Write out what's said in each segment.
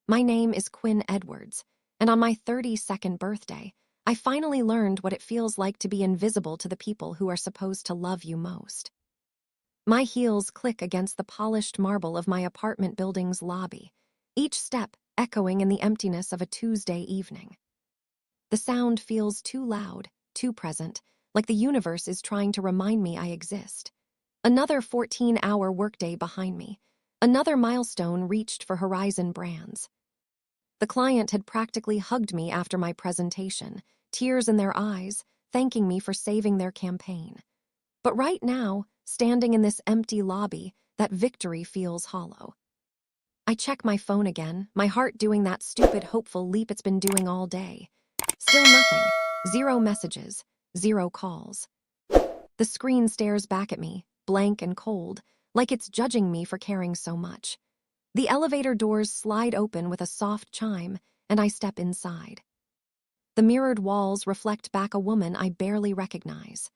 My name is Quinn Edwards, and on my 32nd birthday, I finally learned what it feels like to be invisible to the people who are supposed to love you most. My heels click against the polished marble of my apartment building's lobby, each step echoing in the emptiness of a Tuesday evening. The sound feels too loud, too present, like the universe is trying to remind me I exist. Another 14-hour workday behind me, another milestone reached for Horizon Brands. The client had practically hugged me after my presentation, tears in their eyes, thanking me for saving their campaign. But right now, standing in this empty lobby, that victory feels hollow. I check my phone again, my heart doing that stupid hopeful leap it's been doing all day. Still nothing. 0 messages, 0 calls. The screen stares back at me, blank and cold, like it's judging me for caring so much. The elevator doors slide open with a soft chime, and I step inside. The mirrored walls reflect back a woman I barely recognize.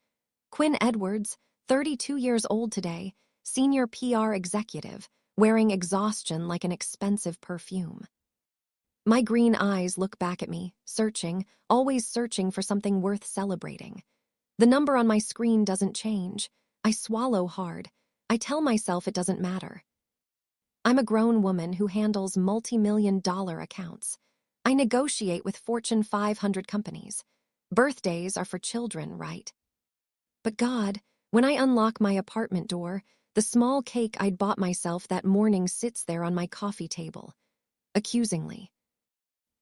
Quinn Edwards, 32 years old today, senior PR executive, wearing exhaustion like an expensive perfume. My green eyes look back at me, searching, always searching for something worth celebrating. The number on my screen doesn't change. I swallow hard. I tell myself it doesn't matter. I'm a grown woman who handles multi-million-dollar accounts. I negotiate with Fortune 500 companies. Birthdays are for children, right? But God, when I unlock my apartment door, the small cake I'd bought myself that morning sits there on my coffee table, accusingly.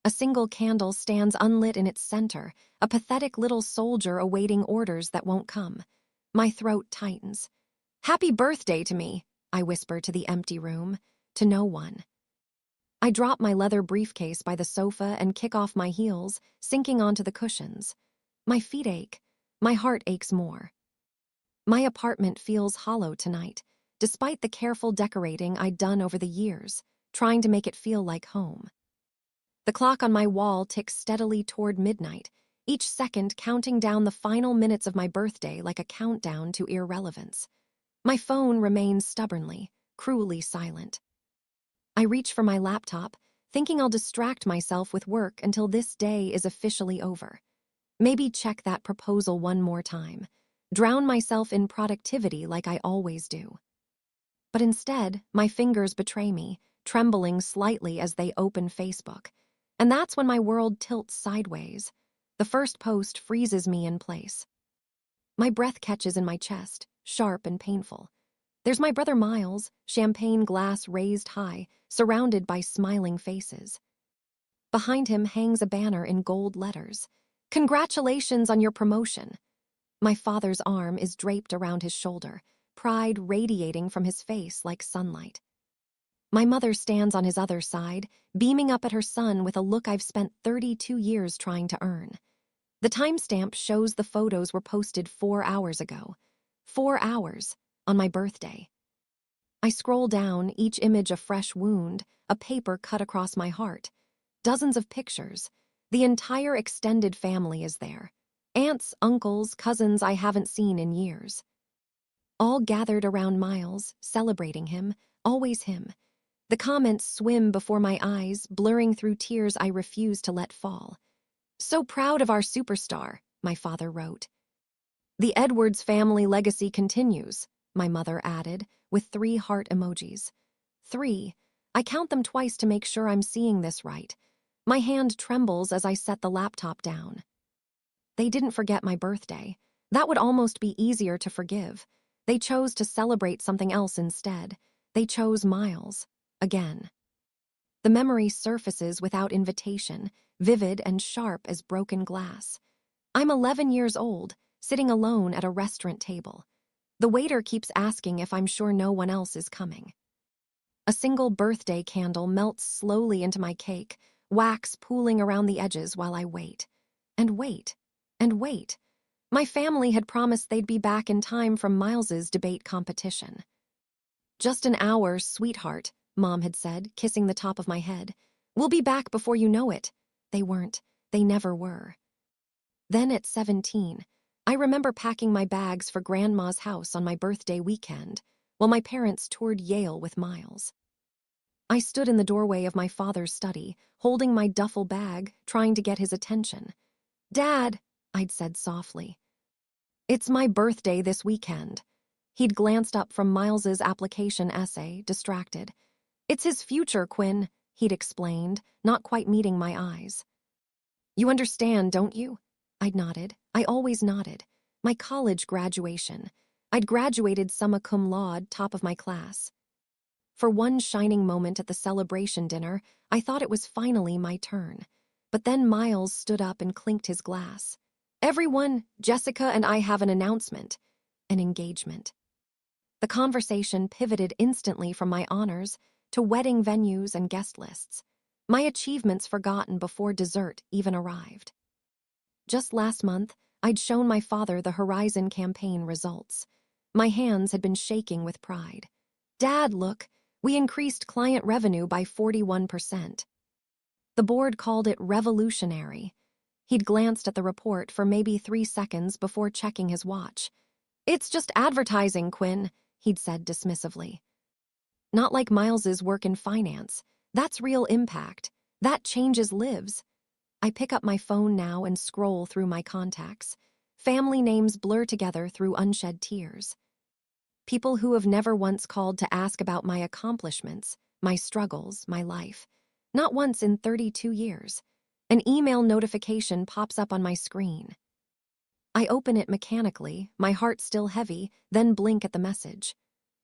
A single candle stands unlit in its center, a pathetic little soldier awaiting orders that won't come. My throat tightens. "Happy birthday to me," I whisper to the empty room, to no one. I drop my leather briefcase by the sofa and kick off my heels, sinking onto the cushions. My feet ache. My heart aches more. My apartment feels hollow tonight, despite the careful decorating I'd done over the years, trying to make it feel like home. The clock on my wall ticks steadily toward midnight, each second counting down the final minutes of my birthday like a countdown to irrelevance. My phone remains stubbornly, cruelly silent. I reach for my laptop, thinking I'll distract myself with work until this day is officially over. Maybe check that proposal one more time. Drown myself in productivity like I always do. But instead, my fingers betray me, trembling slightly as they open Facebook. And that's when my world tilts sideways. The first post freezes me in place. My breath catches in my chest, sharp and painful. There's my brother Miles, champagne glass raised high, surrounded by smiling faces. Behind him hangs a banner in gold letters. "Congratulations on your promotion." My father's arm is draped around his shoulder, pride radiating from his face like sunlight. My mother stands on his other side, beaming up at her son with a look I've spent 32 years trying to earn. The timestamp shows the photos were posted 4 hours ago. 4 hours, on my birthday. I scroll down, each image a fresh wound, a paper cut across my heart. Dozens of pictures. The entire extended family is there. Aunts, uncles, cousins I haven't seen in years. All gathered around Miles, celebrating him, always him. The comments swim before my eyes, blurring through tears I refuse to let fall. "So proud of our superstar," my father wrote. "The Edwards family legacy continues," my mother added, with 3 heart emojis. 3. I count them twice to make sure I'm seeing this right. My hand trembles as I set the laptop down. They didn't forget my birthday. That would almost be easier to forgive. They chose to celebrate something else instead. They chose Miles. Again. The memory surfaces without invitation, vivid and sharp as broken glass. I'm 11 years old, sitting alone at a restaurant table. The waiter keeps asking if I'm sure no one else is coming. A single birthday candle melts slowly into my cake, wax pooling around the edges while I wait. And wait. And wait. My family had promised they'd be back in time from Miles's debate competition. "Just an hour, sweetheart," Mom had said, kissing the top of my head. "We'll be back before you know it." They weren't. They never were. Then at 17, I remember packing my bags for Grandma's house on my birthday weekend, while my parents toured Yale with Miles. I stood in the doorway of my father's study, holding my duffel bag, trying to get his attention. "Dad," I'd said softly. "It's my birthday this weekend." He'd glanced up from Miles's application essay, distracted. "It's his future, Quinn," he'd explained, not quite meeting my eyes. "You understand, don't you?" I'd nodded. I always nodded. My college graduation. I'd graduated summa cum laude, top of my class. For one shining moment at the celebration dinner, I thought it was finally my turn. But then Miles stood up and clinked his glass. "Everyone, Jessica and I have an announcement." An engagement. The conversation pivoted instantly from my honors to wedding venues and guest lists. My achievements forgotten before dessert even arrived. Just last month, I'd shown my father the Horizon campaign results. My hands had been shaking with pride. "Dad, look, we increased client revenue by 41%. The board called it revolutionary. He'd glanced at the report for maybe 3 seconds before checking his watch. "It's just advertising, Quinn," he'd said dismissively. "Not like Miles's work in finance. That's real impact. That changes lives." I pick up my phone now and scroll through my contacts. Family names blur together through unshed tears. People who have never once called to ask about my accomplishments, my struggles, my life. Not once in 32 years. An email notification pops up on my screen. I open it mechanically, my heart still heavy, then blink at the message.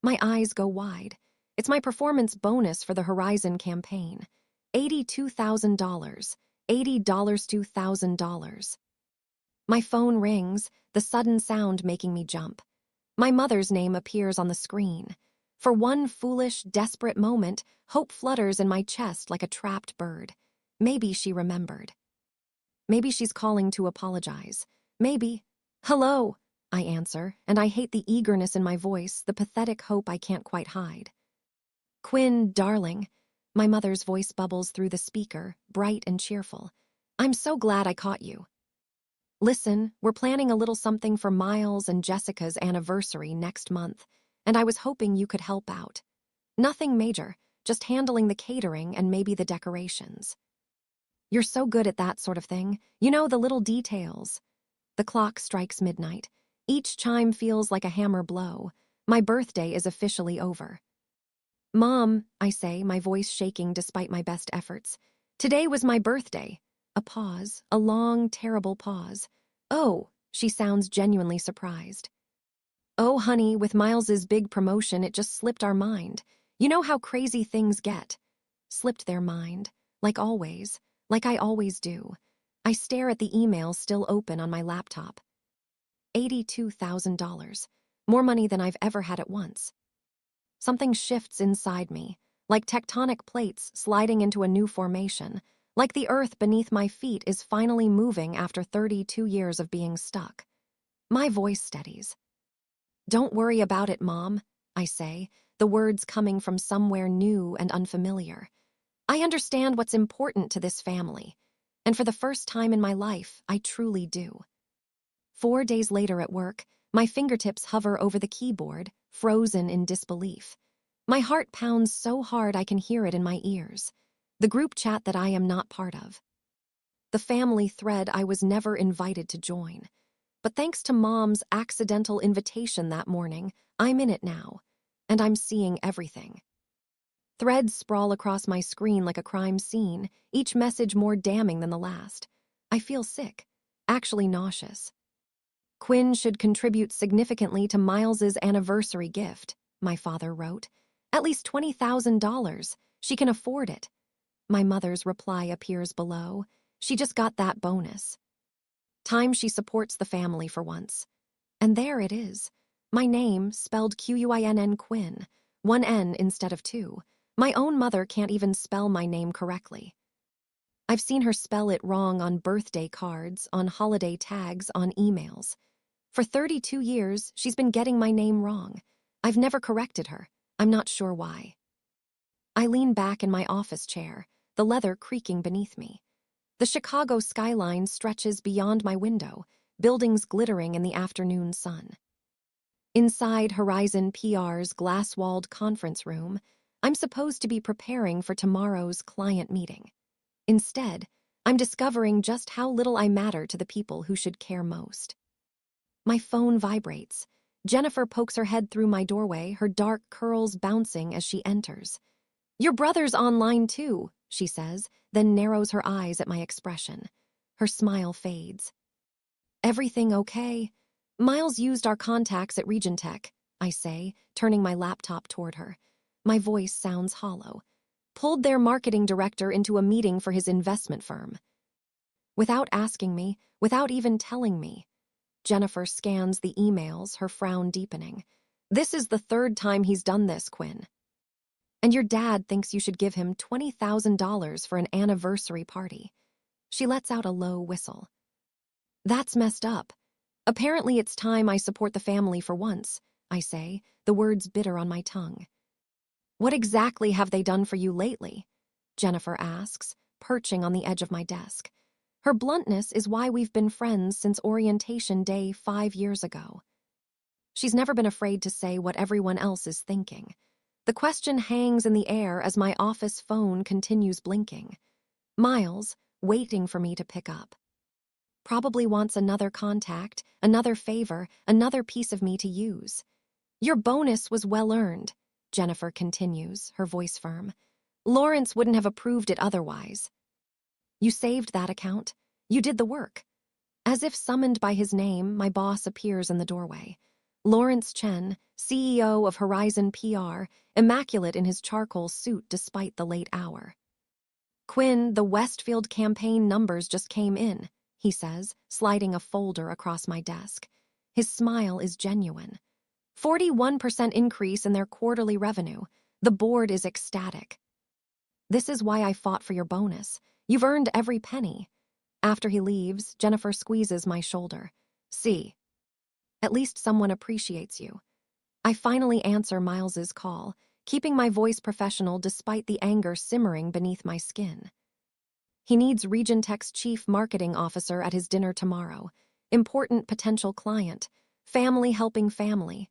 My eyes go wide. It's my performance bonus for the Horizon campaign. $82,000. $80 to $1,000. My phone rings, the sudden sound making me jump. My mother's name appears on the screen. For one foolish, desperate moment, hope flutters in my chest like a trapped bird. Maybe she remembered. Maybe she's calling to apologize. Maybe. "Hello," I answer, and I hate the eagerness in my voice, the pathetic hope I can't quite hide. "Quinn, darling." My mother's voice bubbles through the speaker, bright and cheerful. "I'm so glad I caught you. Listen, we're planning a little something for Miles and Jessica's anniversary next month, and I was hoping you could help out. Nothing major, just handling the catering and maybe the decorations. You're so good at that sort of thing, you know, the little details." The clock strikes midnight. Each chime feels like a hammer blow. My birthday is officially over. "Mom," I say, my voice shaking despite my best efforts. "Today was my birthday." A pause, a long, terrible pause. "Oh," she sounds genuinely surprised. "Oh, honey, with Miles's big promotion, it just slipped our mind. You know how crazy things get." Slipped their mind, like always, like I always do. I stare at the email still open on my laptop. $82,000. More money than I've ever had at once. Something shifts inside me, like tectonic plates sliding into a new formation, like the earth beneath my feet is finally moving after 32 years of being stuck. My voice steadies. "Don't worry about it, Mom," I say, the words coming from somewhere new and unfamiliar. "I understand what's important to this family, and for the first time in my life, I truly do." 4 days later at work, my fingertips hover over the keyboard, frozen in disbelief. My heart pounds so hard I can hear it in my ears. The group chat that I am not part of. The family thread I was never invited to join. But thanks to Mom's accidental invitation that morning, I'm in it now, and I'm seeing everything. Threads sprawl across my screen like a crime scene, each message more damning than the last. I feel sick, actually nauseous. "Quinn should contribute significantly to Miles's anniversary gift," my father wrote. "At least $20,000. She can afford it." My mother's reply appears below. She just got that bonus. Time she supports the family for once. And there it is. My name, spelled Quinn, Quinn. 1 N instead of 2. My own mother can't even spell my name correctly. I've seen her spell it wrong on birthday cards, on holiday tags, on emails. For 32 years, she's been getting my name wrong. I've never corrected her. I'm not sure why. I lean back in my office chair, the leather creaking beneath me. The Chicago skyline stretches beyond my window, buildings glittering in the afternoon sun. Inside Horizon PR's glass-walled conference room, I'm supposed to be preparing for tomorrow's client meeting. Instead, I'm discovering just how little I matter to the people who should care most. My phone vibrates. Jennifer pokes her head through my doorway, her dark curls bouncing as she enters. "Your brother's online too," she says, then narrows her eyes at my expression. Her smile fades. "Everything okay?" "Miles used our contacts at Regentech," I say, turning my laptop toward her. My voice sounds hollow. "Pulled their marketing director into a meeting for his investment firm." Without asking me, without even telling me. Jennifer scans the emails, her frown deepening. "This is the third time he's done this, Quinn. And your dad thinks you should give him $20,000 for an anniversary party." She lets out a low whistle. "That's messed up. Apparently it's time I support the family for once," I say, the words bitter on my tongue. "What exactly have they done for you lately?" Jennifer asks, perching on the edge of my desk. Her bluntness is why we've been friends since orientation day 5 years ago. She's never been afraid to say what everyone else is thinking. The question hangs in the air as my office phone continues blinking. Miles, waiting for me to pick up. Probably wants another contact, another favor, another piece of me to use. "Your bonus was well earned," Jennifer continues, her voice firm. "Lawrence wouldn't have approved it otherwise. You saved that account. You did the work." As if summoned by his name, my boss appears in the doorway. Lawrence Chen, CEO of Horizon PR, immaculate in his charcoal suit despite the late hour. "Quinn, the Westfield campaign numbers just came in," he says, sliding a folder across my desk. His smile is genuine. 41% increase in their quarterly revenue. The board is ecstatic. "This is why I fought for your bonus. You've earned every penny." After he leaves, Jennifer squeezes my shoulder. "See, at least someone appreciates you." I finally answer Miles's call, keeping my voice professional despite the anger simmering beneath my skin. He needs Regentech's chief marketing officer at his dinner tomorrow. Important potential client. Family helping family.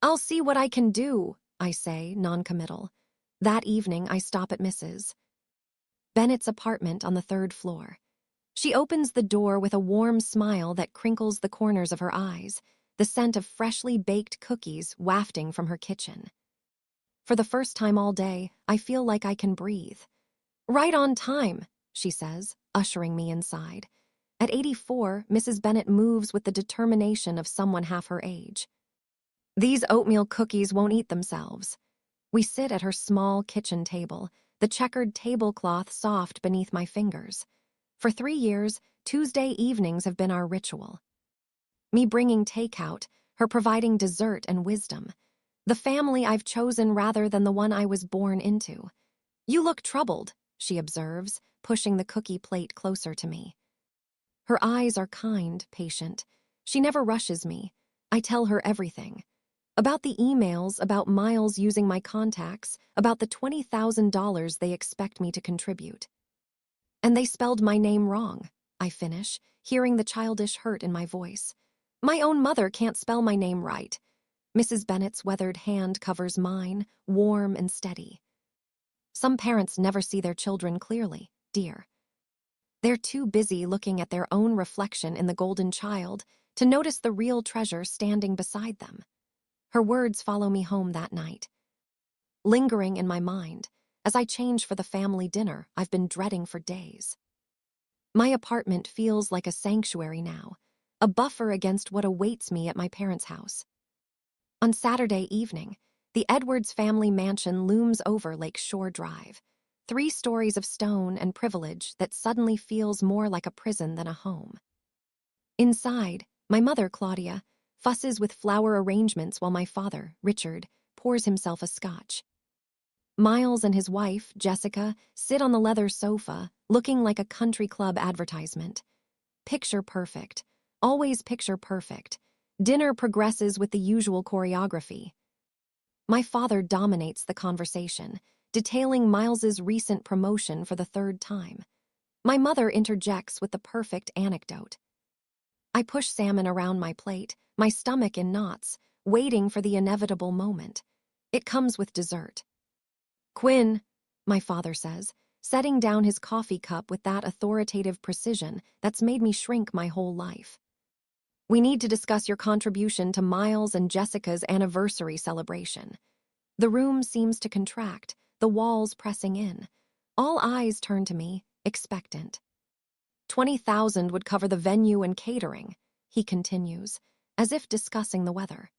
"I'll see what I can do," I say, noncommittal. That evening, I stop at Mrs. Bennett's apartment on the 3rd floor. She opens the door with a warm smile that crinkles the corners of her eyes, the scent of freshly baked cookies wafting from her kitchen. For the first time all day, I feel like I can breathe. "Right on time," she says, ushering me inside. At 84, Mrs. Bennett moves with the determination of someone half her age. "These oatmeal cookies won't eat themselves." We sit at her small kitchen table, the checkered tablecloth soft beneath my fingers. For 3 years, Tuesday evenings have been our ritual. Me bringing takeout, her providing dessert and wisdom. The family I've chosen rather than the one I was born into. "You look troubled," she observes, pushing the cookie plate closer to me. Her eyes are kind, patient. She never rushes me. I tell her everything. About the emails, about Miles using my contacts, about the $20,000 they expect me to contribute. "And they spelled my name wrong," I finish, hearing the childish hurt in my voice. "My own mother can't spell my name right." Mrs. Bennett's weathered hand covers mine, warm and steady. "Some parents never see their children clearly, dear. They're too busy looking at their own reflection in the golden child to notice the real treasure standing beside them." Her words follow me home that night, lingering in my mind as I change for the family dinner I've been dreading for days. My apartment feels like a sanctuary now, a buffer against what awaits me at my parents' house. On Saturday evening, the Edwards family mansion looms over Lake Shore Drive, 3 stories of stone and privilege that suddenly feels more like a prison than a home. Inside, my mother, Claudia, fusses with flower arrangements while my father, Richard, pours himself a scotch. Miles and his wife, Jessica, sit on the leather sofa, looking like a country club advertisement. Picture perfect. Always picture perfect. Dinner progresses with the usual choreography. My father dominates the conversation, detailing Miles's recent promotion for the 3rd time. My mother interjects with the perfect anecdote. I push salmon around my plate, my stomach in knots, waiting for the inevitable moment. It comes with dessert. Quinn, my father says, setting down his coffee cup with that authoritative precision that's made me shrink my whole life. We need to discuss your contribution to Miles and Jessica's anniversary celebration. The room seems to contract, the walls pressing in. All eyes turn to me, expectant. 20,000 would cover the venue and catering, he continues, as if discussing the weather.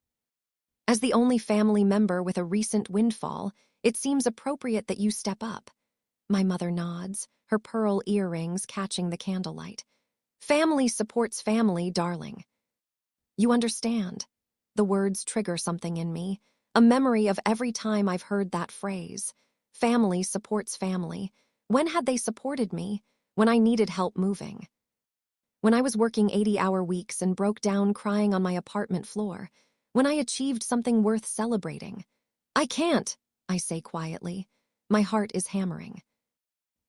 As the only family member with a recent windfall, it seems appropriate that you step up. My mother nods, her pearl earrings catching the candlelight. Family supports family, darling. You understand. The words trigger something in me, a memory of every time I've heard that phrase. Family supports family. When had they supported me? When I needed help moving. When I was working 80-hour weeks and broke down crying on my apartment floor. When I achieved something worth celebrating. I can't, I say quietly. My heart is hammering.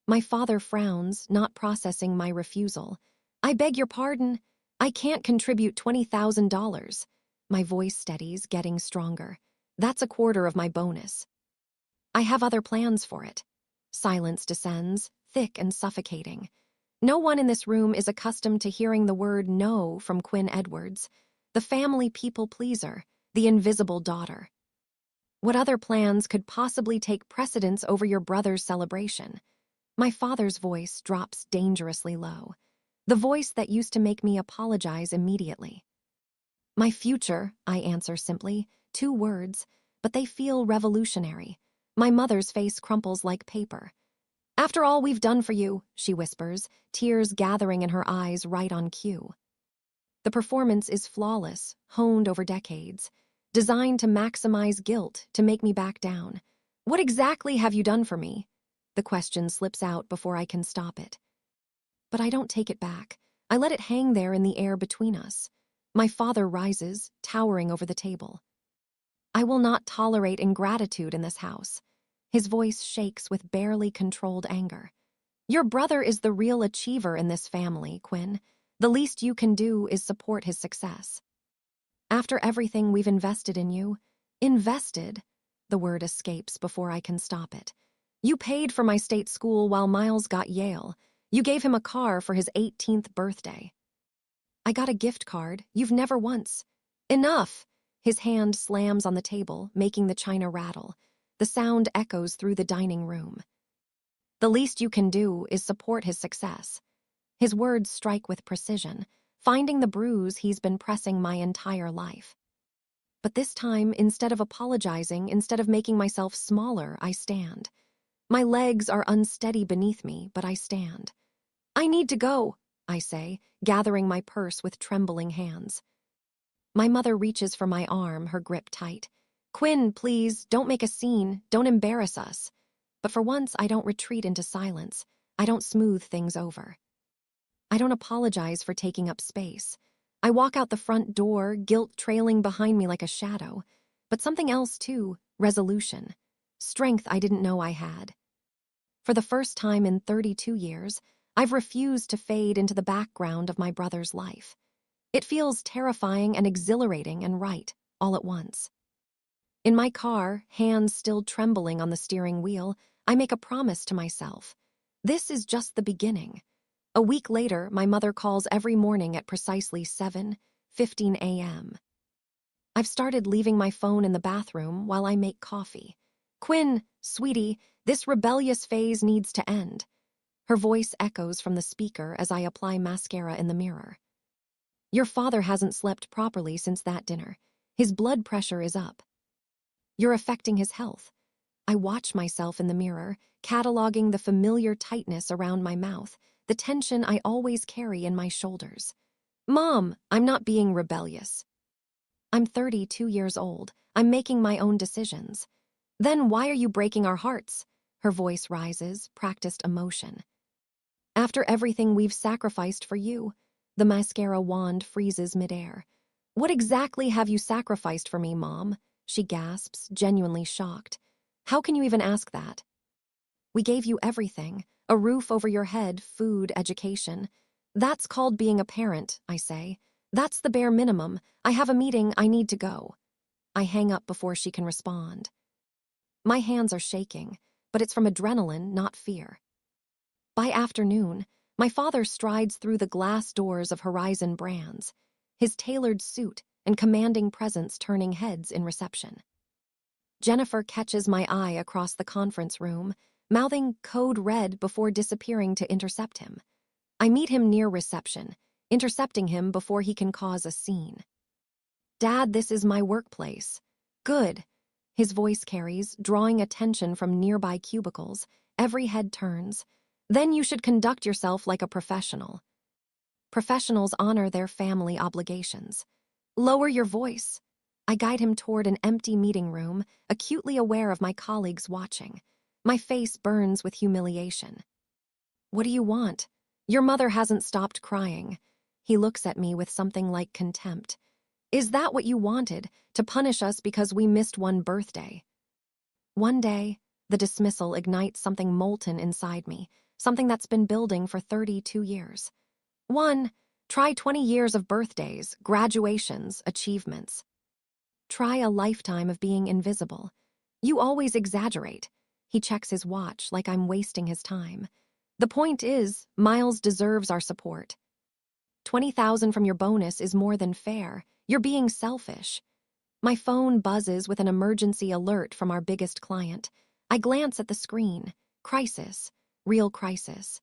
My father frowns, not processing my refusal. I beg your pardon. I can't contribute $20,000. My voice steadies, getting stronger. That's a quarter of my bonus. I have other plans for it. Silence descends, thick and suffocating. No one in this room is accustomed to hearing the word no from Quinn Edwards, the family people-pleaser, the invisible daughter. What other plans could possibly take precedence over your brother's celebration? My father's voice drops dangerously low, the voice that used to make me apologize immediately. My future, I answer simply, 2 words, but they feel revolutionary. My mother's face crumples like paper. After all we've done for you, she whispers, tears gathering in her eyes right on cue. The performance is flawless, honed over decades, designed to maximize guilt, to make me back down. What exactly have you done for me? The question slips out before I can stop it. But I don't take it back. I let it hang there in the air between us. My father rises, towering over the table. I will not tolerate ingratitude in this house. His voice shakes with barely controlled anger. Your brother is the real achiever in this family, Quinn. The least you can do is support his success. After everything we've invested in you, invested, the word escapes before I can stop it. You paid for my state school while Miles got Yale. You gave him a car for his 18th birthday. I got a gift card. You've never once. Enough! His hand slams on the table, making the china rattle. The sound echoes through the dining room. The least you can do is support his success. His words strike with precision, finding the bruise he's been pressing my entire life. But this time, instead of apologizing, instead of making myself smaller, I stand. My legs are unsteady beneath me, but I stand. I need to go, I say, gathering my purse with trembling hands. My mother reaches for my arm, her grip tight. Quinn, please, don't make a scene, don't embarrass us. But for once, I don't retreat into silence. I don't smooth things over. I don't apologize for taking up space. I walk out the front door, guilt trailing behind me like a shadow. But something else, too, resolution. Strength I didn't know I had. For the first time in 32 years, I've refused to fade into the background of my brother's life. It feels terrifying and exhilarating and right, all at once. In my car, hands still trembling on the steering wheel, I make a promise to myself. This is just the beginning. A week later, my mother calls every morning at precisely 7:15 a.m. I've started leaving my phone in the bathroom while I make coffee. Quinn, sweetie, this rebellious phase needs to end. Her voice echoes from the speaker as I apply mascara in the mirror. Your father hasn't slept properly since that dinner. His blood pressure is up. You're affecting his health. I watch myself in the mirror, cataloging the familiar tightness around my mouth, the tension I always carry in my shoulders. Mom, I'm not being rebellious. I'm 32 years old. I'm making my own decisions. Then why are you breaking our hearts? Her voice rises, practiced emotion. After everything we've sacrificed for you, the mascara wand freezes midair. What exactly have you sacrificed for me, Mom? She gasps, genuinely shocked. How can you even ask that? We gave you everything, a roof over your head, food, education. That's called being a parent, I say. That's the bare minimum. I have a meeting, I need to go. I hang up before she can respond. My hands are shaking. but it's from adrenaline, not fear. By afternoon, my father strides through the glass doors of Horizon Brands, his tailored suit and commanding presence turning heads in reception. Jennifer catches my eye across the conference room, mouthing code red before disappearing to intercept him. I meet him near reception, intercepting him before he can cause a scene. "Dad, this is my workplace." "Good." His voice carries, drawing attention from nearby cubicles. Every head turns. "Then you should conduct yourself like a professional." Professionals honor their family obligations. "Lower your voice." I guide him toward an empty meeting room, acutely aware of my colleagues watching. My face burns with humiliation. "What do you want?" "Your mother hasn't stopped crying." He looks at me with something like contempt. "Is that what you wanted, to punish us because we missed one birthday?" One day, the dismissal ignites something molten inside me, something that's been building for 32 years. Try 20 years of birthdays, graduations, achievements. Try a lifetime of being invisible. You always exaggerate. He checks his watch like I'm wasting his time. The point is, Miles deserves our support. 20,000 from your bonus is more than fair. You're being selfish. My phone buzzes with an emergency alert from our biggest client. I glance at the screen. Crisis. Real crisis.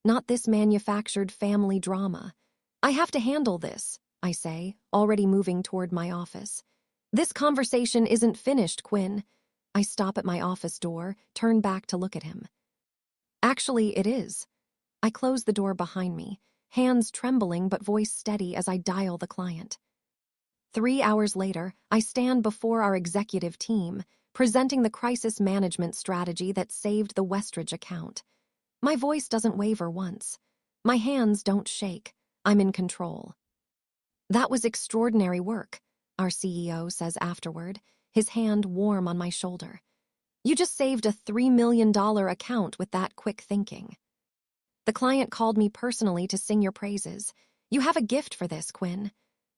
Not this manufactured family drama. "I have to handle this," I say, already moving toward my office. "This conversation isn't finished, Quinn." I stop at my office door, turn back to look at him. "Actually, it is." I close the door behind me, hands trembling but voice steady as I dial the client. 3 hours later, I stand before our executive team, presenting the crisis management strategy that saved the Westridge account. My voice doesn't waver once. My hands don't shake. I'm in control. "That was extraordinary work," our CEO says afterward, his hand warm on my shoulder. "You just saved a $3 million account with that quick thinking." The client called me personally to sing your praises. "You have a gift for this, Quinn."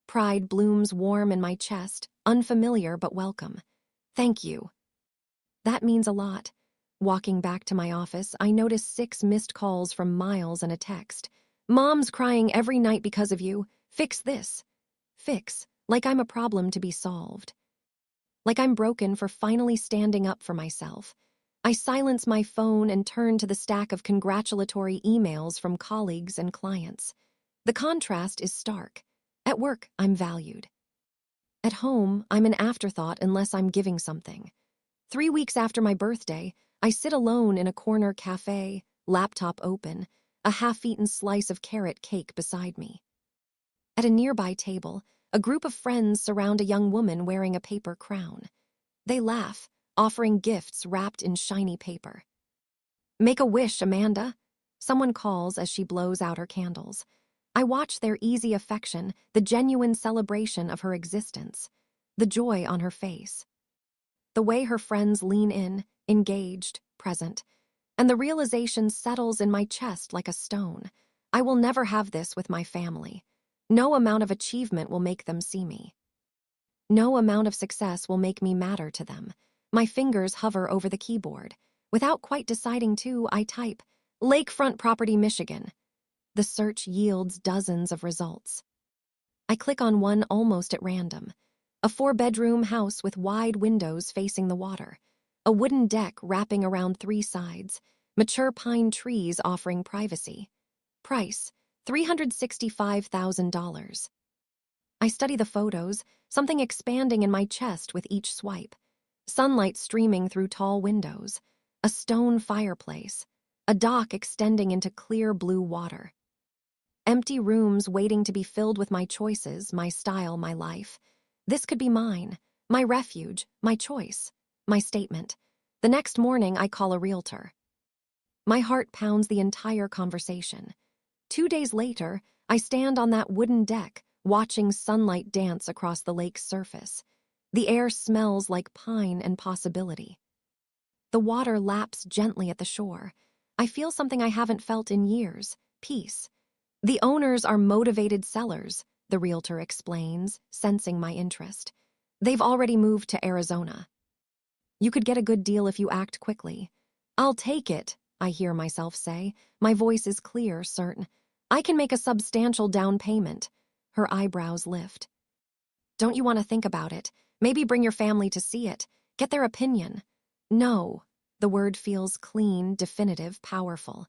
Pride blooms warm in my chest, unfamiliar but welcome. "Thank you." That means a lot. Walking back to my office, I notice 6 missed calls from Miles and a text. "Mom's crying every night because of you. Fix this." Fix, like I'm a problem to be solved. Like I'm broken for finally standing up for myself. I silence my phone and turn to the stack of congratulatory emails from colleagues and clients. The contrast is stark. At work, I'm valued. At home, I'm an afterthought unless I'm giving something. 3 weeks after my birthday, I sit alone in a corner cafe, laptop open, a half-eaten slice of carrot cake beside me. At a nearby table, a group of friends surround a young woman wearing a paper crown. They laugh, offering gifts wrapped in shiny paper. "Make a wish, Amanda," someone calls as she blows out her candles. I watch their easy affection, the genuine celebration of her existence, the joy on her face. The way her friends lean in, engaged, present, and the realization settles in my chest like a stone. I will never have this with my family. No amount of achievement will make them see me. No amount of success will make me matter to them. My fingers hover over the keyboard. Without quite deciding to, I type, "Lakefront Property, Michigan." The search yields dozens of results. I click on one almost at random. A 4-bedroom house with wide windows facing the water. A wooden deck wrapping around 3 sides. Mature pine trees offering privacy. Price, $365,000. I study the photos, something expanding in my chest with each swipe. Sunlight streaming through tall windows. A stone fireplace. A dock extending into clear blue water. Empty rooms waiting to be filled with my choices, my style, my life. This could be mine, my refuge, my choice, my statement. The next morning, I call a realtor. My heart pounds the entire conversation. 2 days later, I stand on that wooden deck, watching sunlight dance across the lake's surface. The air smells like pine and possibility. The water laps gently at the shore. I feel something I haven't felt in years, peace. The owners are motivated sellers, the realtor explains, sensing my interest. They've already moved to Arizona. You could get a good deal if you act quickly. I'll take it, I hear myself say. My voice is clear, certain. I can make a substantial down payment. Her eyebrows lift. Don't you want to think about it? Maybe bring your family to see it. Get their opinion. No. The word feels clean, definitive, powerful.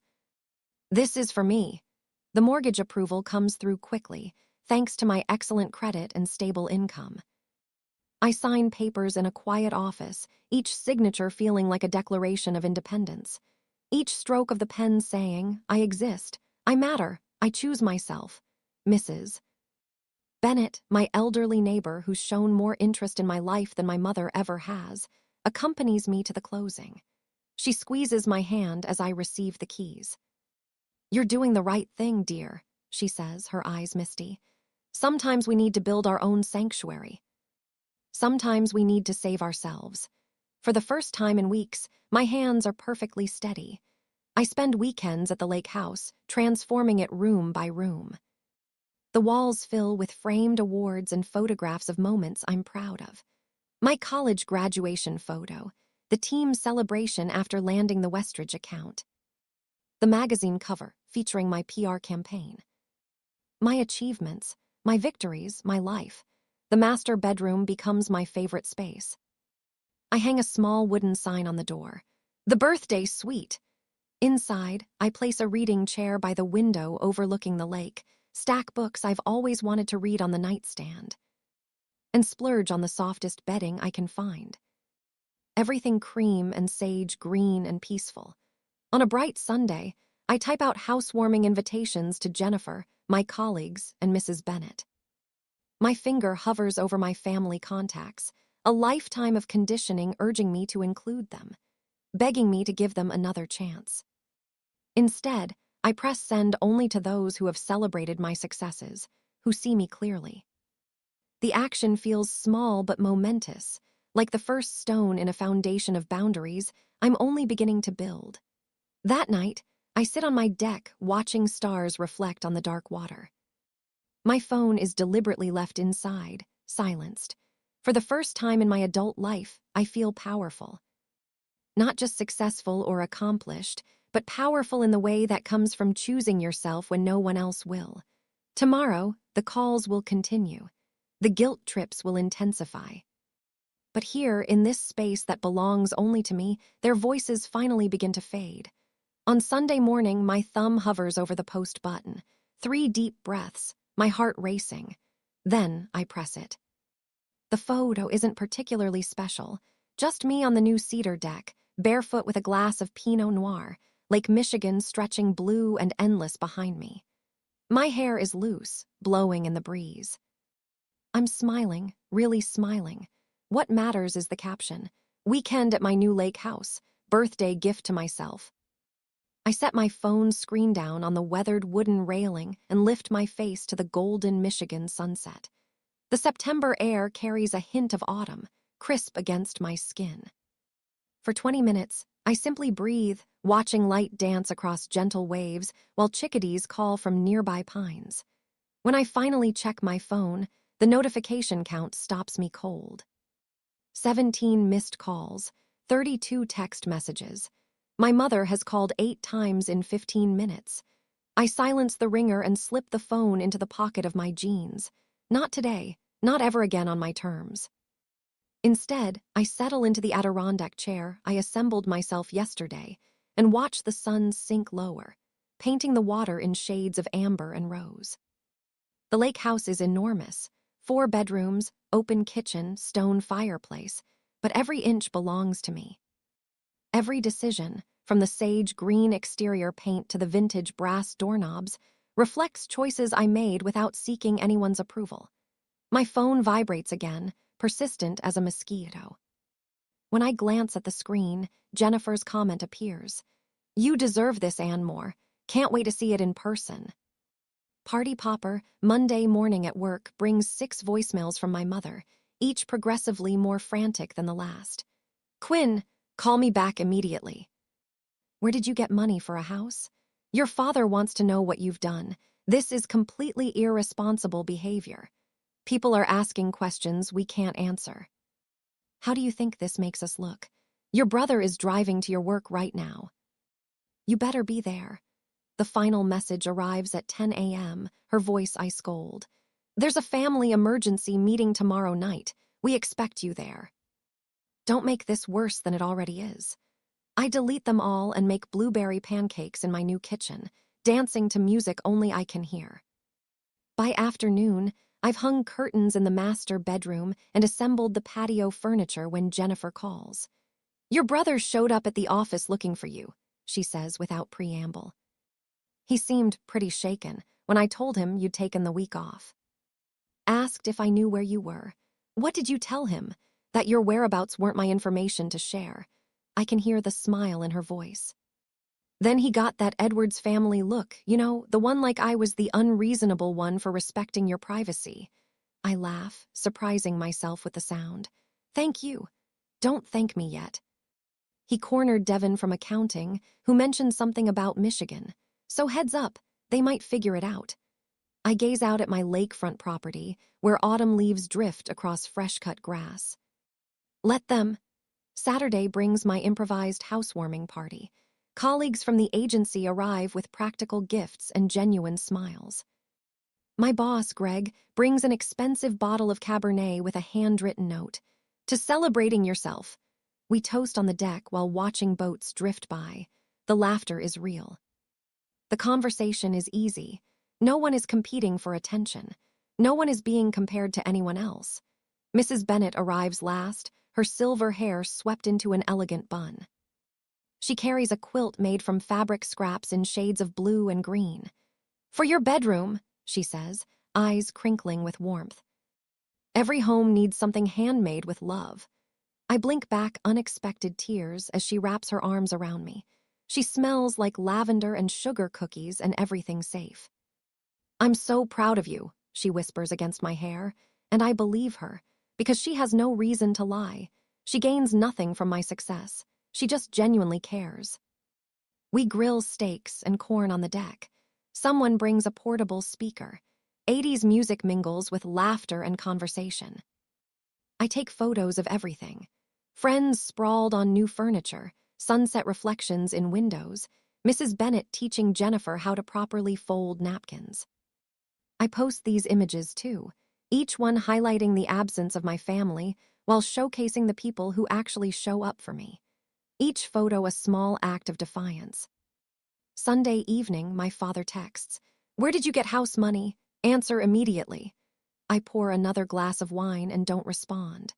This is for me. The mortgage approval comes through quickly, thanks to my excellent credit and stable income. I sign papers in a quiet office, each signature feeling like a declaration of independence. Each stroke of the pen saying, I exist, I matter, I choose myself. Mrs. Bennett, my elderly neighbor who's shown more interest in my life than my mother ever has, accompanies me to the closing. She squeezes my hand as I receive the keys. You're doing the right thing, dear, she says, her eyes misty. Sometimes we need to build our own sanctuary. Sometimes we need to save ourselves. For the first time in weeks, my hands are perfectly steady. I spend weekends at the lake house, transforming it room by room. The walls fill with framed awards and photographs of moments I'm proud of. My college graduation photo, the team's celebration after landing the Westridge account, the magazine cover featuring my PR campaign. My achievements, my victories, my life. The master bedroom becomes my favorite space. I hang a small wooden sign on the door. The birthday suite. Inside, I place a reading chair by the window overlooking the lake, stack books I've always wanted to read on the nightstand, and splurge on the softest bedding I can find. Everything cream and sage green and peaceful. On a bright Sunday, I type out housewarming invitations to Jennifer, my colleagues, and Mrs. Bennett. My finger hovers over my family contacts, a lifetime of conditioning urging me to include them, begging me to give them another chance. Instead, I press send only to those who have celebrated my successes, who see me clearly. The action feels small but momentous, like the first stone in a foundation of boundaries I'm only beginning to build. That night, I sit on my deck watching stars reflect on the dark water. My phone is deliberately left inside, silenced. For the first time in my adult life, I feel powerful. Not just successful or accomplished, but powerful in the way that comes from choosing yourself when no one else will. Tomorrow, the calls will continue. The guilt trips will intensify. But here, in this space that belongs only to me, their voices finally begin to fade. On Sunday morning, my thumb hovers over the post button. 3 deep breaths, my heart racing. Then I press it. The photo isn't particularly special. Just me on the new cedar deck, barefoot with a glass of Pinot Noir, Lake Michigan stretching blue and endless behind me. My hair is loose, blowing in the breeze. I'm smiling, really smiling. What matters is the caption. Weekend at my new lake house, birthday gift to myself. I set my phone screen down on the weathered wooden railing and lift my face to the golden Michigan sunset. The September air carries a hint of autumn, crisp against my skin. For 20 minutes, I simply breathe, watching light dance across gentle waves while chickadees call from nearby pines. When I finally check my phone, the notification count stops me cold. 17 missed calls, 32 text messages. My mother has called 8 times in 15 minutes. I silence the ringer and slip the phone into the pocket of my jeans. Not today, not ever again on my terms. Instead, I settle into the Adirondack chair I assembled myself yesterday and watch the sun sink lower, painting the water in shades of amber and rose. The lake house is enormous, 4 bedrooms, open kitchen, stone fireplace, but every inch belongs to me. Every decision, from the sage green exterior paint to the vintage brass doorknobs, reflects choices I made without seeking anyone's approval. My phone vibrates again, persistent as a mosquito. When I glance at the screen, Jennifer's comment appears. You deserve this, Ann Moore. Can't wait to see it in person. Party Popper, Monday morning at work, brings 6 voicemails from my mother, each progressively more frantic than the last. Quinn, call me back immediately. Where did you get money for a house? Your father wants to know what you've done. This is completely irresponsible behavior. People are asking questions we can't answer. How do you think this makes us look? Your brother is driving to your work right now. You better be there. The final message arrives at 10 a.m., her voice ice cold. There's a family emergency meeting tomorrow night. We expect you there. Don't make this worse than it already is. I delete them all and make blueberry pancakes in my new kitchen, dancing to music only I can hear. By afternoon, I've hung curtains in the master bedroom and assembled the patio furniture when Jennifer calls. Your brother showed up at the office looking for you, she says without preamble. He seemed pretty shaken when I told him you'd taken the week off. Asked if I knew where you were. What did you tell him? That your whereabouts weren't my information to share. I can hear the smile in her voice. Then he got that Edwards family look, the one like I was the unreasonable one for respecting your privacy. I laugh, surprising myself with the sound. Thank you. Don't thank me yet. He cornered Devin from accounting, who mentioned something about Michigan. So heads up, they might figure it out. I gaze out at my lakefront property, where autumn leaves drift across fresh-cut grass. Let them. Saturday brings my improvised housewarming party. Colleagues from the agency arrive with practical gifts and genuine smiles. My boss, Greg, brings an expensive bottle of Cabernet with a handwritten note. To celebrating yourself. We toast on the deck while watching boats drift by. The laughter is real. The conversation is easy. No one is competing for attention. No one is being compared to anyone else. Mrs. Bennet arrives last, her silver hair swept into an elegant bun. She carries a quilt made from fabric scraps in shades of blue and green. For your bedroom, she says, eyes crinkling with warmth. Every home needs something handmade with love. I blink back unexpected tears as she wraps her arms around me. She smells like lavender and sugar cookies and everything's safe. I'm so proud of you, she whispers against my hair, and I believe her, because she has no reason to lie. She gains nothing from my success. She just genuinely cares. We grill steaks and corn on the deck. Someone brings a portable speaker. 80s music mingles with laughter and conversation. I take photos of everything. Friends sprawled on new furniture, sunset reflections in windows, Mrs. Bennet teaching Jennifer how to properly fold napkins. I post these images too, each one highlighting the absence of my family while showcasing the people who actually show up for me. Each photo a small act of defiance. Sunday evening, my father texts, "Where did you get house money? Answer immediately." I pour another glass of wine and don't respond.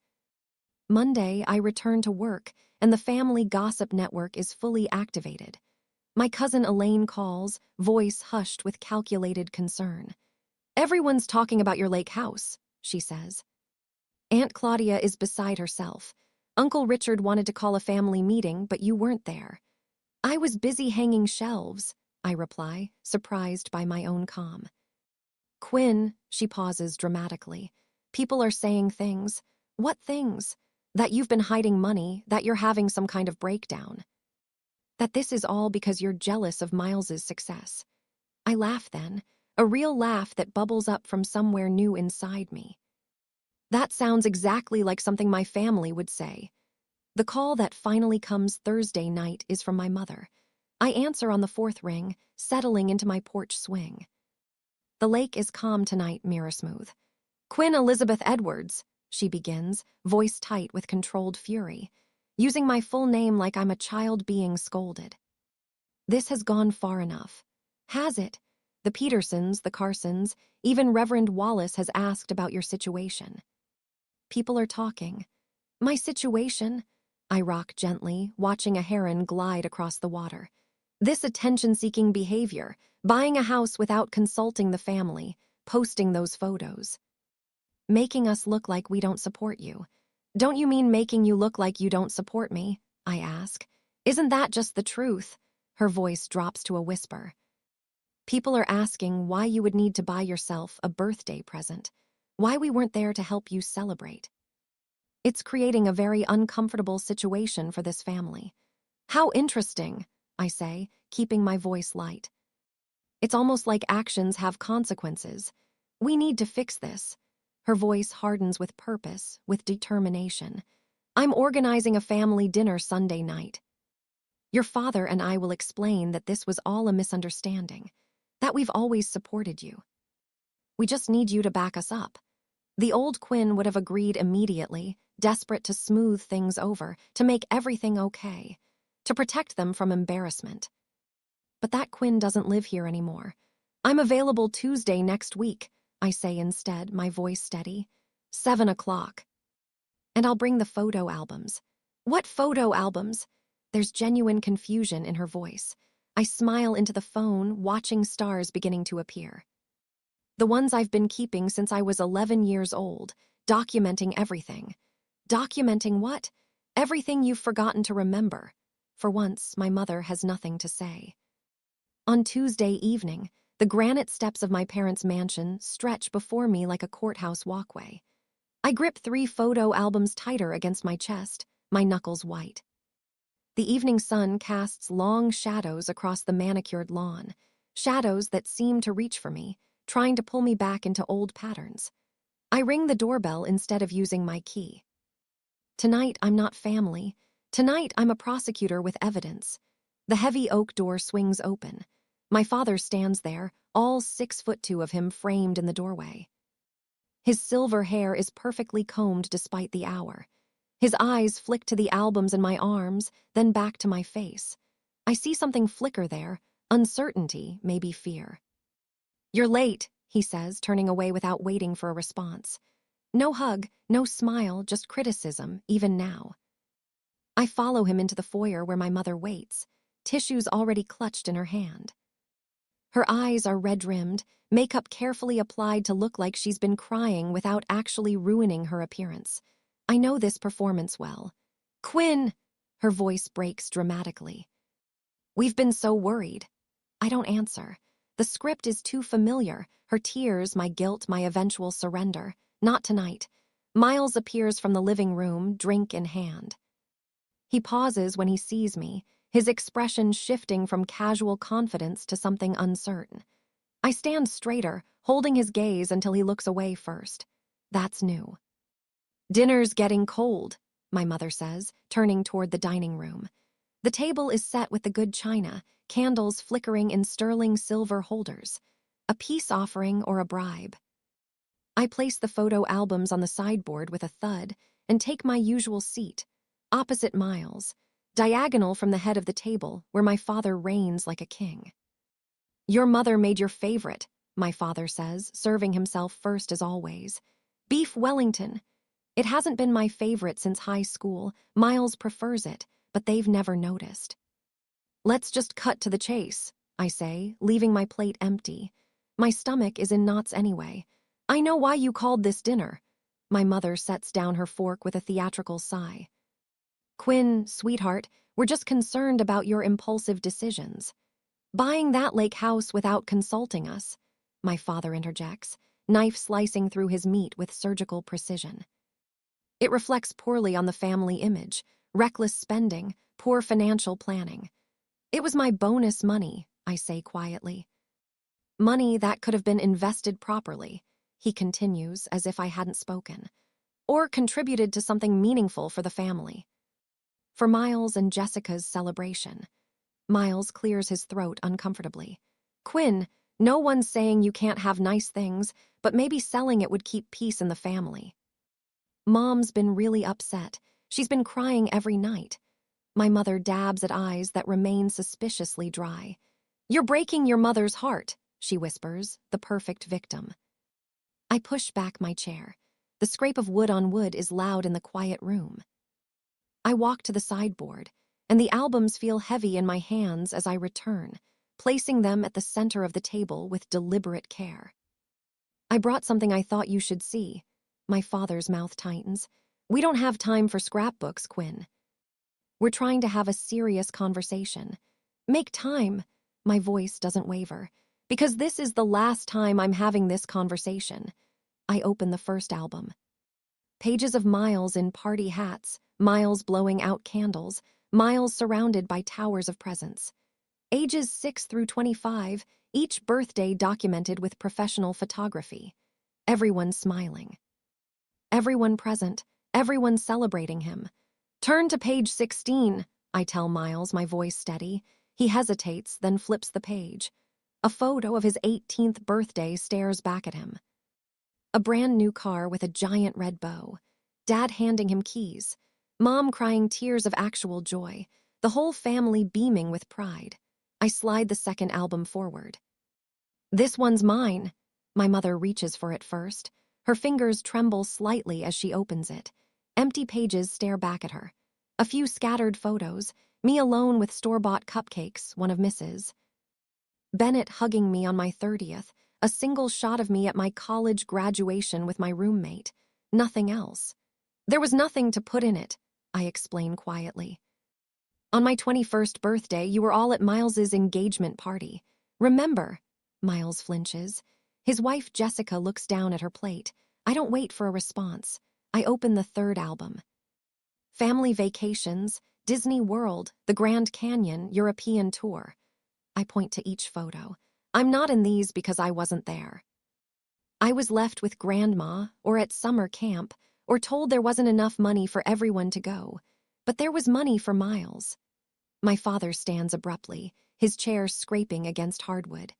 Monday, I return to work, and the family gossip network is fully activated. My cousin Elaine calls, voice hushed with calculated concern. "Everyone's talking about your lake house," she says. Aunt Claudia is beside herself. "Uncle Richard wanted to call a family meeting, but you weren't there." "I was busy hanging shelves," I reply, surprised by my own calm. "Quinn," she pauses dramatically. "People are saying things." "What things?" "That you've been hiding money, that you're having some kind of breakdown. That this is all because you're jealous of Miles's success." I laugh then, a real laugh that bubbles up from somewhere new inside me. That sounds exactly like something my family would say. The call that finally comes Thursday night is from my mother. I answer on the fourth ring, settling into my porch swing. "The lake is calm tonight, Mirror Smooth. Quinn Elizabeth Edwards," she begins, voice tight with controlled fury, using my full name like I'm a child being scolded. This has gone far enough. Has it? The Petersons, the Carsons, even Reverend Wallace has asked about your situation. People are talking. My situation? I rock gently, watching a heron glide across the water. This attention-seeking behavior, buying a house without consulting the family, posting those photos. Making us look like we don't support you. Don't you mean making you look like you don't support me? I ask. Isn't that just the truth? Her voice drops to a whisper. People are asking why you would need to buy yourself a birthday present, why we weren't there to help you celebrate. It's creating a very uncomfortable situation for this family. How interesting, I say, keeping my voice light. It's almost like actions have consequences. We need to fix this. Her voice hardens with purpose, with determination. I'm organizing a family dinner Sunday night. Your father and I will explain that this was all a misunderstanding, that we've always supported you. We just need you to back us up. The old Quinn would have agreed immediately, desperate to smooth things over, to make everything okay, to protect them from embarrassment. But that Quinn doesn't live here anymore. I'm available Tuesday next week, I say instead, my voice steady. 7 o'clock. And I'll bring the photo albums. What photo albums? There's genuine confusion in her voice. I smile into the phone, watching stars beginning to appear. The ones I've been keeping since I was 11 years old, documenting everything. Documenting what? Everything you've forgotten to remember. For once, my mother has nothing to say. On Tuesday evening, the granite steps of my parents' mansion stretch before me like a courthouse walkway. I grip 3 photo albums tighter against my chest, my knuckles white. The evening sun casts long shadows across the manicured lawn, shadows that seem to reach for me, trying to pull me back into old patterns. I ring the doorbell instead of using my key. Tonight, I'm not family. Tonight, I'm a prosecutor with evidence. The heavy oak door swings open. My father stands there, all 6'2" of him framed in the doorway. His silver hair is perfectly combed despite the hour. His eyes flick to the albums in my arms, then back to my face. I see something flicker there, uncertainty, maybe fear. "You're late," he says, turning away without waiting for a response. No hug, no smile, just criticism, even now. I follow him into the foyer where my mother waits, tissues already clutched in her hand. Her eyes are red-rimmed, makeup carefully applied to look like she's been crying without actually ruining her appearance. I know this performance well. "Quinn!" Her voice breaks dramatically. "We've been so worried." I don't answer. The script is too familiar, her tears, my guilt, my eventual surrender. Not tonight. Miles appears from the living room, drink in hand. He pauses when he sees me, his expression shifting from casual confidence to something uncertain. I stand straighter, holding his gaze until he looks away first. That's new. "Dinner's getting cold," my mother says, turning toward the dining room. The table is set with the good china, candles flickering in sterling silver holders. A peace offering or a bribe. I place the photo albums on the sideboard with a thud and take my usual seat, opposite Miles, diagonal from the head of the table where my father reigns like a king. "Your mother made your favorite," my father says, serving himself first as always. "Beef Wellington. It hasn't been my favorite since high school. Miles prefers it, but they've never noticed." "Let's just cut to the chase," I say, leaving my plate empty. My stomach is in knots anyway. "I know why you called this dinner." My mother sets down her fork with a theatrical sigh. "Quinn, sweetheart, we're just concerned about your impulsive decisions. Buying that lake house without consulting us," my father interjects, knife slicing through his meat with surgical precision. "It reflects poorly on the family image, reckless spending, poor financial planning." "It was my bonus money," I say quietly. "Money that could have been invested properly," he continues as if I hadn't spoken, "or contributed to something meaningful for the family. For Miles and Jessica's celebration." Miles clears his throat uncomfortably. "Quinn, no one's saying you can't have nice things, but maybe selling it would keep peace in the family." "Mom's been really upset. She's been crying every night." My mother dabs at eyes that remain suspiciously dry. "You're breaking your mother's heart," she whispers, the perfect victim. I push back my chair. The scrape of wood on wood is loud in the quiet room. I walk to the sideboard, and the albums feel heavy in my hands as I return, placing them at the center of the table with deliberate care. "I brought something I thought you should see." My father's mouth tightens. "We don't have time for scrapbooks, Quinn. We're trying to have a serious conversation. Make time." My voice doesn't waver. "Because this is the last time I'm having this conversation." I open the first album. Pages of Miles in party hats, Miles blowing out candles, Miles surrounded by towers of presents. Ages 6 through 25, each birthday documented with professional photography. Everyone smiling. Everyone present, everyone celebrating him. Turn to page 16, I tell Miles, my voice steady. He hesitates, then flips the page. A photo of his 18th birthday stares back at him. A brand new car with a giant red bow. Dad handing him keys. Mom crying tears of actual joy. The whole family beaming with pride. I slide the second album forward. This one's mine. My mother reaches for it first. Her fingers tremble slightly as she opens it. Empty pages stare back at her. A few scattered photos, me alone with store-bought cupcakes, one of Mrs. Bennett hugging me on my 30th, a single shot of me at my college graduation with my roommate. Nothing else. There was nothing to put in it, I explain quietly. On my 21st birthday, you were all at Miles's engagement party. Remember? Miles flinches. His wife Jessica looks down at her plate. I don't wait for a response. I open the third album. Family vacations, Disney World, the Grand Canyon, European tour. I point to each photo. I'm not in these because I wasn't there. I was left with grandma, or at summer camp, or told there wasn't enough money for everyone to go. But there was money for Miles. My father stands abruptly, his chair scraping against hardwood.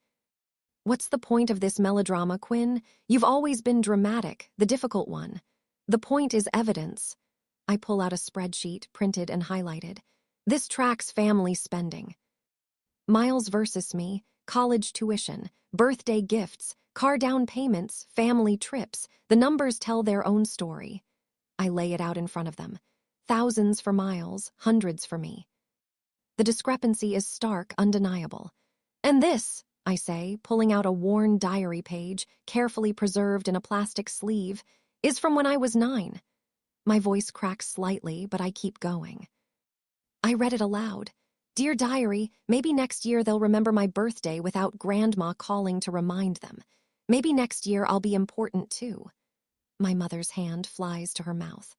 What's the point of this melodrama, Quinn? You've always been dramatic, the difficult one. The point is evidence. I pull out a spreadsheet, printed and highlighted. This tracks family spending. Miles versus me, college tuition, birthday gifts, car down payments, family trips. The numbers tell their own story. I lay it out in front of them. Thousands for Miles, hundreds for me. The discrepancy is stark, undeniable. And this, I say, pulling out a worn diary page, carefully preserved in a plastic sleeve, is from when I was 9. My voice cracks slightly, but I keep going. I read it aloud. Dear Diary, maybe next year they'll remember my birthday without Grandma calling to remind them. Maybe next year I'll be important too. My mother's hand flies to her mouth.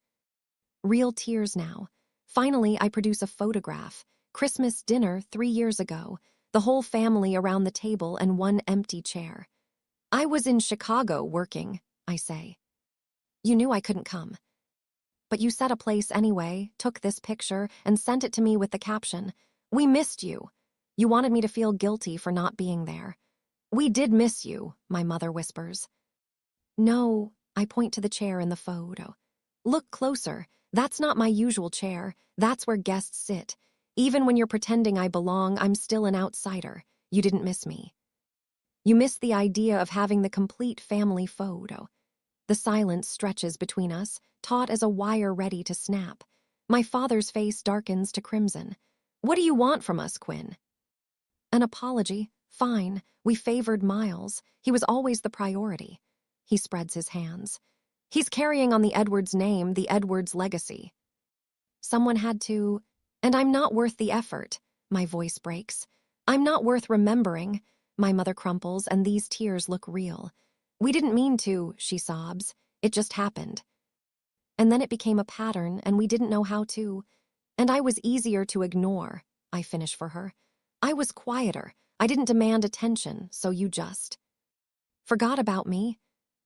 Real tears now. Finally, I produce a photograph. Christmas dinner 3 years ago. The whole family around the table and one empty chair. I was in Chicago working, I say. You knew I couldn't come. But you set a place anyway, took this picture, and sent it to me with the caption, "We missed you." You wanted me to feel guilty for not being there. We did miss you, my mother whispers. No, I point to the chair in the photo. Look closer. That's not my usual chair. That's where guests sit. Even when you're pretending I belong, I'm still an outsider. You didn't miss me. You missed the idea of having the complete family photo. The silence stretches between us, taut as a wire ready to snap. My father's face darkens to crimson. What do you want from us, Quinn? An apology. Fine. We favored Miles. He was always the priority. He spreads his hands. He's carrying on the Edwards name, the Edwards legacy. Someone had to... And I'm not worth the effort. My voice breaks. I'm not worth remembering. My mother crumples, and these tears look real. We didn't mean to, she sobs. It just happened. And then it became a pattern, and we didn't know how to. And I was easier to ignore, I finish for her. I was quieter. I didn't demand attention, so you just... Forgot about me?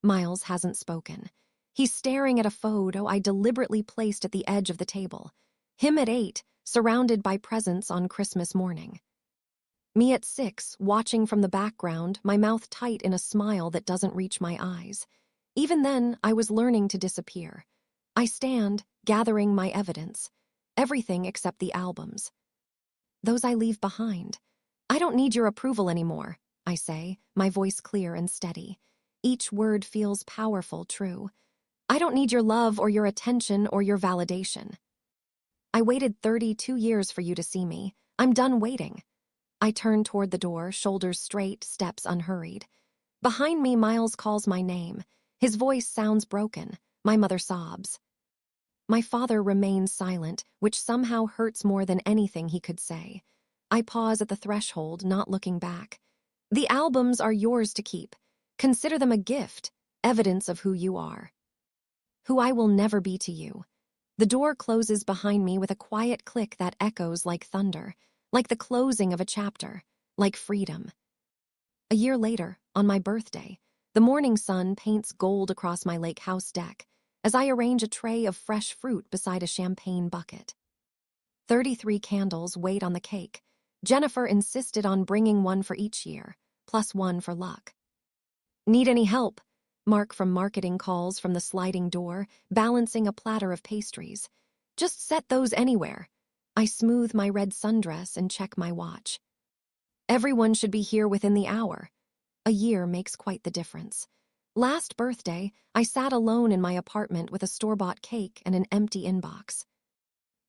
Miles hasn't spoken. He's staring at a photo I deliberately placed at the edge of the table. Him at 8, surrounded by presents on Christmas morning. Me at 6, watching from the background, my mouth tight in a smile that doesn't reach my eyes. Even then, I was learning to disappear. I stand, gathering my evidence. Everything except the albums. Those I leave behind. I don't need your approval anymore, I say, my voice clear and steady. Each word feels powerful, true. I don't need your love or your attention or your validation. I waited 32 years for you to see me. I'm done waiting. I turn toward the door, shoulders straight, steps unhurried. Behind me, Miles calls my name. His voice sounds broken. My mother sobs. My father remains silent, which somehow hurts more than anything he could say. I pause at the threshold, not looking back. The albums are yours to keep. Consider them a gift, evidence of who you are. Who I will never be to you. The door closes behind me with a quiet click that echoes like thunder, like the closing of a chapter, like freedom. A year later, on my birthday, the morning sun paints gold across my lake house deck. as I arrange a tray of fresh fruit beside a champagne bucket. 33 candles wait on the cake. Jennifer insisted on bringing one for each year, plus one for luck. Need any help? Mark from marketing calls from the sliding door, balancing a platter of pastries. Just set those anywhere. I smooth my red sundress and check my watch. Everyone should be here within the hour. A year makes quite the difference. Last birthday, I sat alone in my apartment with a store-bought cake and an empty inbox.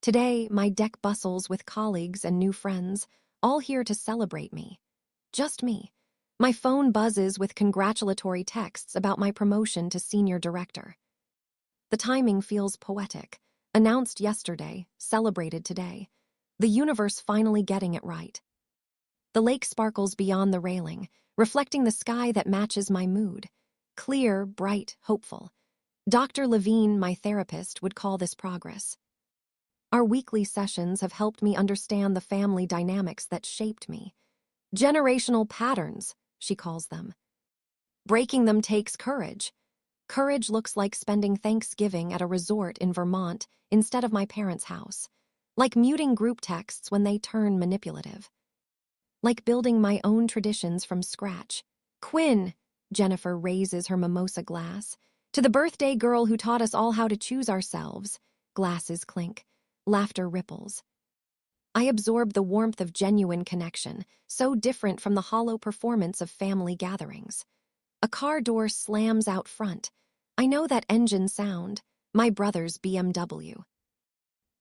Today, my deck bustles with colleagues and new friends, all here to celebrate me. Just me. My phone buzzes with congratulatory texts about my promotion to senior director. The timing feels poetic. Announced yesterday, celebrated today. The universe finally getting it right. The lake sparkles beyond the railing, reflecting the sky that matches my mood. Clear, bright, hopeful. Dr. Levine, my therapist, would call this progress. Our weekly sessions have helped me understand the family dynamics that shaped me. Generational patterns, she calls them. Breaking them takes courage. Courage looks like spending Thanksgiving at a resort in Vermont instead of my parents' house. Like muting group texts when they turn manipulative. Like building my own traditions from scratch. Quinn, Jennifer raises her mimosa glass. To the birthday girl who taught us all how to choose ourselves. Glasses clink. Laughter ripples. I absorb the warmth of genuine connection, so different from the hollow performance of family gatherings. A car door slams out front. I know that engine sound, my brother's BMW.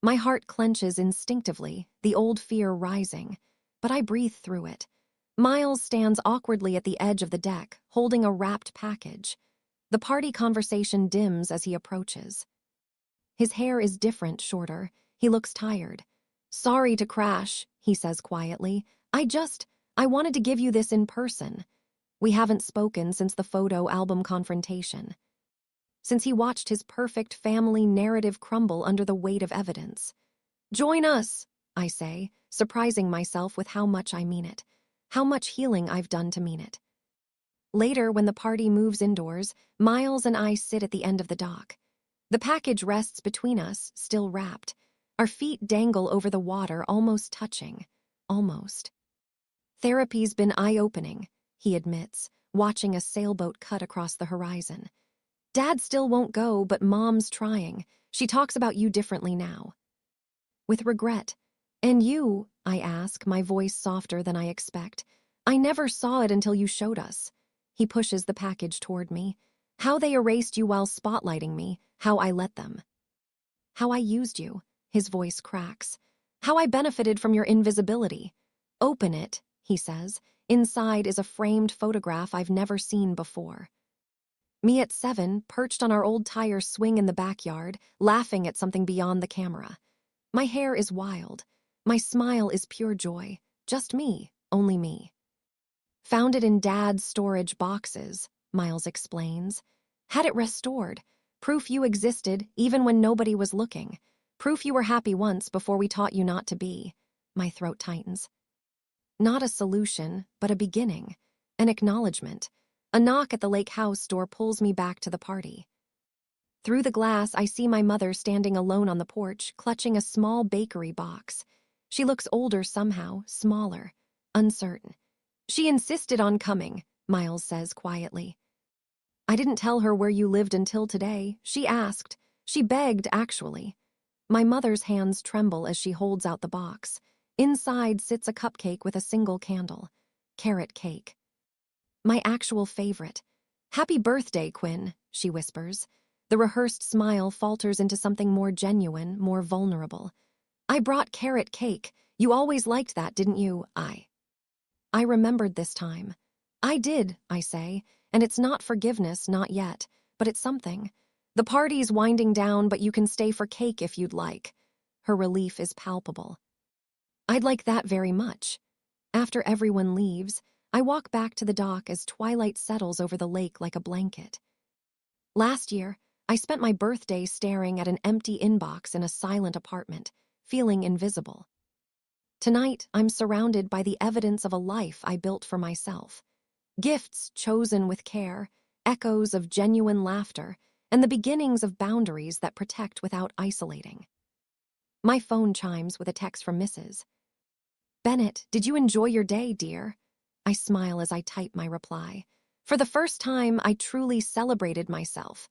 My heart clenches instinctively, the old fear rising, but I breathe through it. Miles stands awkwardly at the edge of the deck, holding a wrapped package. The party conversation dims as he approaches. His hair is different, shorter. He looks tired. Sorry to crash, he says quietly. I wanted to give you this in person. We haven't spoken since the photo album confrontation. Since he watched his perfect family narrative crumble under the weight of evidence. Join us, I say, surprising myself with how much I mean it. How much healing I've done to mean it. Later, when the party moves indoors, Miles and I sit at the end of the dock. The package rests between us, still wrapped. Our feet dangle over the water, almost touching. Almost. Therapy's been eye-opening, he admits, watching a sailboat cut across the horizon. Dad still won't go, but Mom's trying. She talks about you differently now. With regret. And you, I ask, my voice softer than I expect. I never saw it until you showed us. He pushes the package toward me. How they erased you while spotlighting me, how I let them. How I used you, his voice cracks. How I benefited from your invisibility. Open it, he says. Inside is a framed photograph I've never seen before. Me at 7, perched on our old tire swing in the backyard, laughing at something beyond the camera. My hair is wild. My smile is pure joy. Just me, only me. Found it in Dad's storage boxes, Miles explains. Had it restored. Proof you existed, even when nobody was looking. Proof you were happy once before we taught you not to be. My throat tightens. Not a solution, but a beginning. An acknowledgement. A knock at the lake house door pulls me back to the party. Through the glass, I see my mother standing alone on the porch, clutching a small bakery box. She looks older somehow, smaller, uncertain. She insisted on coming, Miles says quietly. I didn't tell her where you lived until today. She asked. She begged, actually. My mother's hands tremble as she holds out the box. Inside sits a cupcake with a single candle. Carrot cake. My actual favorite. Happy birthday, Quinn, she whispers. The rehearsed smile falters into something more genuine, more vulnerable. I brought carrot cake. You always liked that, didn't you? I remembered this time. I did, I say, and it's not forgiveness, not yet, but it's something. The party's winding down, but you can stay for cake if you'd like. Her relief is palpable. I'd like that very much. After everyone leaves, I walk back to the dock as twilight settles over the lake like a blanket. Last year, I spent my birthday staring at an empty inbox in a silent apartment, feeling invisible. Tonight, I'm surrounded by the evidence of a life I built for myself. Gifts chosen with care, echoes of genuine laughter, and the beginnings of boundaries that protect without isolating. My phone chimes with a text from Mrs. Bennett. Did you enjoy your day, dear? I smile as I type my reply. For the first time, I truly celebrated myself.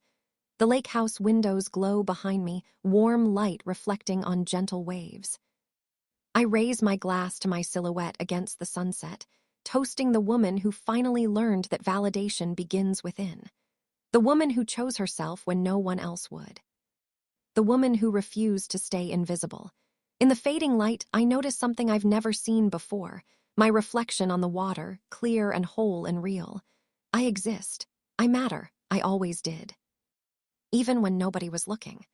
The lake house windows glow behind me, warm light reflecting on gentle waves. I raise my glass to my silhouette against the sunset, toasting the woman who finally learned that validation begins within. The woman who chose herself when no one else would. The woman who refused to stay invisible. In the fading light, I notice something I've never seen before, my reflection on the water, clear and whole and real. I exist. I matter. I always did. Even when nobody was looking.